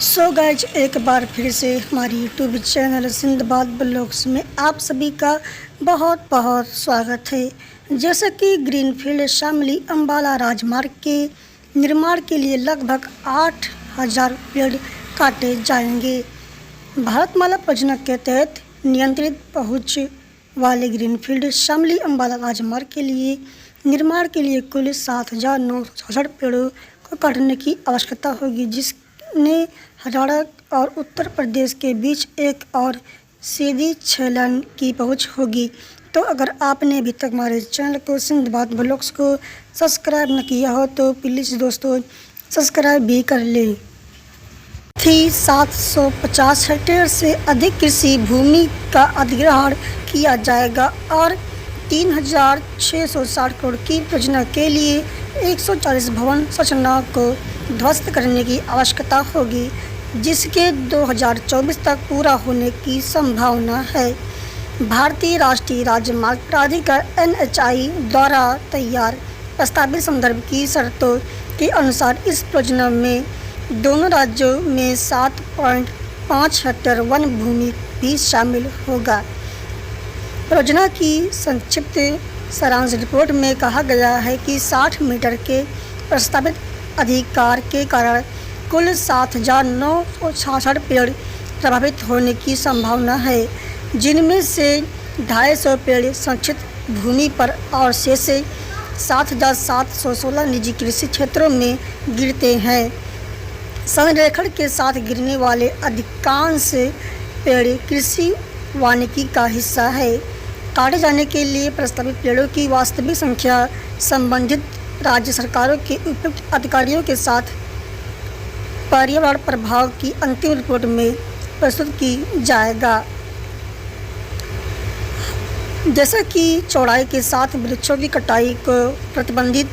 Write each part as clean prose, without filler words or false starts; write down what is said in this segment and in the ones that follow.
So guys एक बार फिर से हमारी यूट्यूब चैनल सिंदबाद ब्लॉग्स में आप सभी का बहुत बहुत स्वागत है। जैसे कि ग्रीनफील्ड शामली अम्बाला राजमार्ग के निर्माण के लिए लगभग 8,000 पेड़ काटे जाएंगे। भारतमाला परियोजना के तहत नियंत्रित पहुंच वाले ग्रीनफील्ड शामली अम्बाला राजमार्ग के लिए निर्माण के लिए कुल 7,966 पेड़ों को काटने की आवश्यकता होगी, जिसने हरियाणा और उत्तर प्रदेश के बीच एक और सीधी 6 लाइन की पहुंच होगी। तो अगर आपने अभी तक हमारे चैनल को सिंदबाद ब्लॉग्स को सब्सक्राइब न किया हो तो प्लीज़ दोस्तों सब्सक्राइब भी कर लें। 750 हेक्टेयर से अधिक कृषि भूमि का अधिग्रहण किया जाएगा और 3,660 करोड़ की परियोजना के लिए 140 भवन संरचनाओं को ध्वस्त करने की आवश्यकता होगी, जिसके 2024 तक पूरा होने की संभावना है। भारतीय राष्ट्रीय राजमार्ग प्राधिकरण NHAI द्वारा तैयार प्रस्तावित संदर्भ की शर्तों के अनुसार इस परियोजना में दोनों राज्यों में 7.5 हेक्टेयर वन भूमि भी शामिल होगा। परियोजना की संक्षिप्त सारांश रिपोर्ट में कहा गया है कि 60 मीटर के प्रस्तावित अधिकार के कारण कुल 7,966 पेड़ प्रभावित होने की संभावना है, जिनमें से 250 पेड़ संरक्षित भूमि पर और शेष 7,716 निजी कृषि क्षेत्रों में गिरते हैं। संरेखण के साथ गिरने वाले अधिकांश पेड़ कृषि वानिकी का हिस्सा है। काटे जाने के लिए प्रस्तावित पेड़ों की वास्तविक संख्या संबंधित राज्य सरकारों के उपयुक्त अधिकारियों के साथ पर्यावरण प्रभाव की अंतिम रिपोर्ट में प्रस्तुत की जाएगा। जैसा कि चौड़ाई के साथ वृक्षों की कटाई को प्रतिबंधित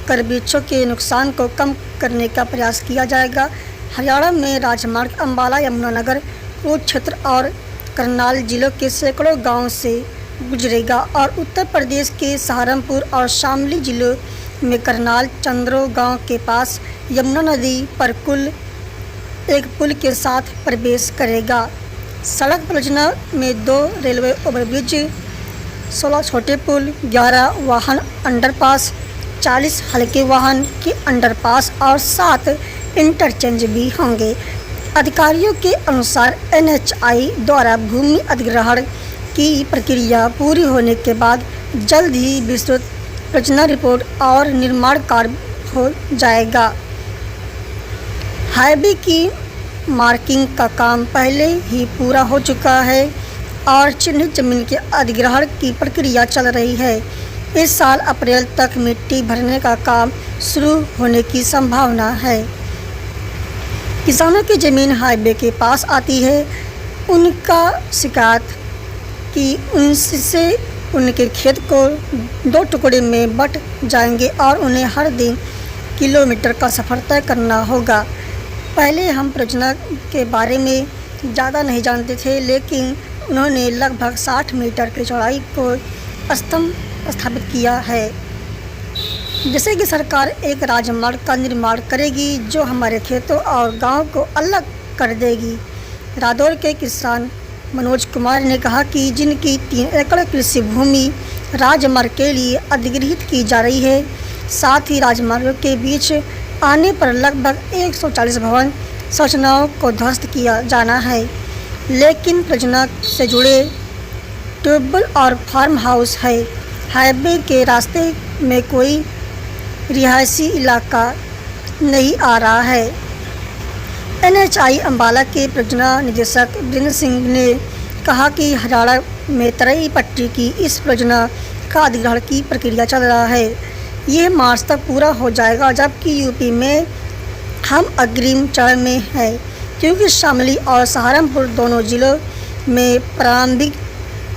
कर वृक्षों के नुकसान को कम करने का प्रयास किया जाएगा। हरियाणा में राजमार्ग अम्बाला यमुनानगर कोट क्षेत्र और करनाल जिलों के सैकड़ों गांवों से गुजरेगा और उत्तर प्रदेश के सहारनपुर और शामली जिलों में करनाल चंद्रो गांव के पास यमुना नदी पर एक पुल के साथ प्रवेश करेगा। सड़क परियोजना में 2 रेलवे ओवरब्रिज, 16 छोटे पुल, 11 वाहन अंडरपास, 40 हल्के वाहन के अंडरपास और 7 इंटरचेंज भी होंगे। अधिकारियों के अनुसार NHAI द्वारा भूमि अधिग्रहण की प्रक्रिया पूरी होने के बाद जल्द ही विस्तृत परियोजना रिपोर्ट और निर्माण कार्य हो जाएगा। हाईवे की मार्किंग का काम पहले ही पूरा हो चुका है और चिन्हित जमीन के अधिग्रहण की प्रक्रिया चल रही है। इस साल अप्रैल तक मिट्टी भरने का काम शुरू होने की संभावना है। किसानों की ज़मीन हाईवे के पास आती है। उनका शिकायत कि उनसे उनके खेत को 2 टुकड़े में बंट जाएंगे और उन्हें हर दिन किलोमीटर का सफ़र तय करना होगा। पहले हम परियोजना के बारे में ज़्यादा नहीं जानते थे, लेकिन उन्होंने लगभग 60 मीटर की चौड़ाई को स्तंभ स्थापित किया है। जैसे कि सरकार एक राजमार्ग का निर्माण करेगी जो हमारे खेतों और गांव को अलग कर देगी। रादौर के किसान मनोज कुमार ने कहा कि जिनकी 3 एकड़ कृषि भूमि राजमार्ग के लिए अधिग्रहित की जा रही है, साथ ही राजमार्ग के बीच आने पर लगभग 140 भवन संरचनाओं को ध्वस्त किया जाना है। लेकिन परियोजना से जुड़े ट्यूबवेल और फार्म हाउस है। हाईवे के रास्ते में कोई रिहायशी इलाका नहीं आ रहा है। NHAI अम्बाला के परियोजना निदेशक वीरेंद्र सिंह ने कहा कि हरियाणा में तराई पट्टी की इस परियोजना का अधिग्रहण की प्रक्रिया चल रहा है। ये मार्च तक पूरा हो जाएगा, जबकि यूपी में हम अग्रिम चरण में हैं, क्योंकि शामली और सहारनपुर दोनों जिलों में प्रारंभिक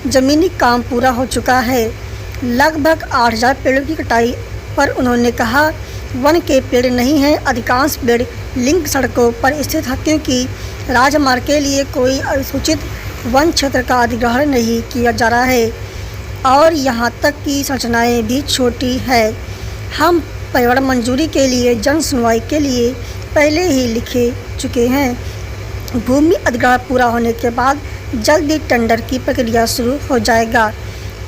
ज़मीनी काम पूरा हो चुका है। लगभग 8,000 पेड़ों की कटाई पर उन्होंने कहा, वन के पेड़ नहीं हैं, अधिकांश पेड़ लिंक सड़कों पर स्थित है, क्योंकि राजमार्ग के लिए कोई अनुसूचित वन क्षेत्र का अधिग्रहण नहीं किया जा रहा है और यहाँ तक कि संरचनाएं भी छोटी है। हम पर्यावरण मंजूरी के लिए जन सुनवाई के लिए पहले ही लिखे चुके हैं। भूमि अधिग्रहण पूरा होने के बाद जल्दी टेंडर की प्रक्रिया शुरू हो जाएगा।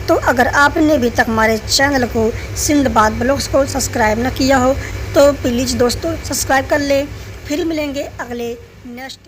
तो अगर आपने अभी तक हमारे चैनल को सिंदबाद ब्लॉग्स को सब्सक्राइब न किया हो तो प्लीज़ दोस्तों सब्सक्राइब कर लें। फिर मिलेंगे अगले नेक्स्ट